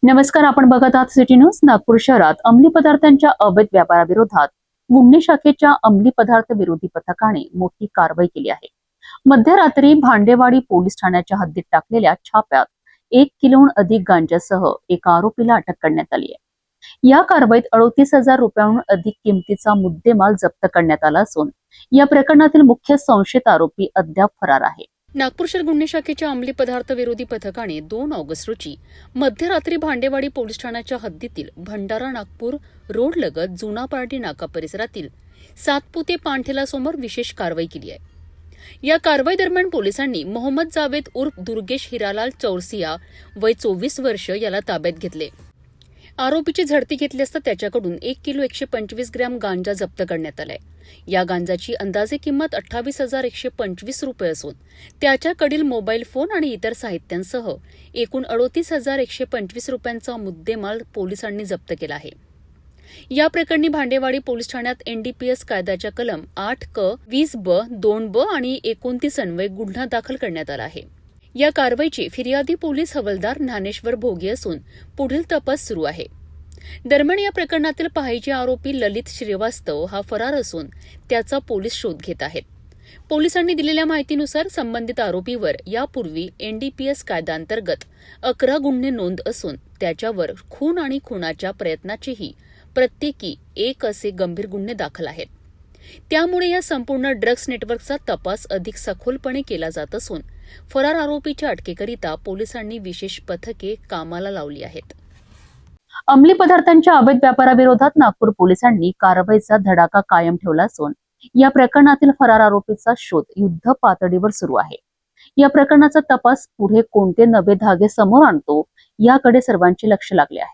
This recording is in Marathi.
नमस्कार, आपण बघत आहात सिटी न्यूज. नागपूर शहरात अंमली पदार्थांच्या अवैध व्यापाराविरोधात गुन्हे शाखेच्या अंमली पदार्थ विरोधी पथकाने मोठी कारवाई केली आहे. मध्यरात्री भांडेवाडी पोलीस ठाण्याच्या हद्दीत टाकलेल्या छाप्यात 1 किलोहून अधिक गांजासह एका आरोपीला अटक करण्यात आली आहे. या कारवाईत 38,000 रुपयांहून अधिक किमतीचा मुद्देमाल जप्त करण्यात आला असून या प्रकरणातील मुख्य संशयित आरोपी अद्याप फरार आहे. नागपूर शहर गुन्हे शाखेच्या अंमली पदार्थ विरोधी पथकाने 2 ऑगस्ट रोजी मध्यरात्री भांडेवाडी पोलीस ठाण्याच्या हद्दीतील भंडारा नागपूर रोड लगत जुना पार्टी नाका परिसरातील सातपुते पाणठेला समोर विशेष कारवाई केली आहे. या कारवाई दरम्यान पोलिसांनी मोहम्मद जावेद उर्फ दुर्गेश हिरालाल चौरसिया वय 24 वर्ष याला ताब्यात घेतले. आरोपीची झडती घेतली असता त्याच्याकडून 1 किलो 125 ग्रॅम गांजा जप्त करण्यात आलाय. या गांजाची अंदाजे किंमत 28,125 रुपये असून त्याच्याकडील मोबाईल फोन आणि इतर साहित्यांसह एकूण 38,125 रुपयांचा मुद्देमाल पोलिसांनी जप्त केला आहे. या प्रकरणी भांडेवाडी पोलीस ठाण्यात एनडीपीएस कायद्याच्या कलम 8 क 20 ब 2 ब आणि 29 अन्वये गुन्हा दाखल करण्यात आला आहे. या कारवाईची फिर्यादी पोलीस हवालदार ज्ञानेश्वर भोगे असून पुढील तपास सुरू आहे. दरम्यान या प्रकरणातील पाहायचे आरोपी ललित श्रीवास्तव हा फरार असून त्याचा पोलीस शोध घेत आहेत. पोलिसांनी दिलेल्या माहितीनुसार संबंधित आरोपीवर यापूर्वी एनडीपीएस कायद्याअंतर्गत 11 गुन्हे नोंद असून त्याच्यावर खून आणि खुनाच्या प्रयत्नाचेही प्रत्येकी 1 असे गंभीर गुन्हे दाखल आहेत. त्यामुळे या संपूर्ण ड्रग्ज नेटवर्कचा तपास अधिक सखोलपणे केला जात असून फरार आरोपीच्या अटकेकरिता पोलिसांनी विशेष पथके कामाला लावली आहेत. अंमली पदार्थांच्या अवैध व्यापाराविरोधात नागपूर पोलिसांनी कारवाईचा धडाका कायम ठेवला असून या प्रकरणातील फरार आरोपीचा शोध युद्ध पातळीवर सुरू आहे. या प्रकरणाचा तपास पुढे कोणते नवे धागे समोर आणतो याकडे सर्वांचे लक्ष लागले आहे.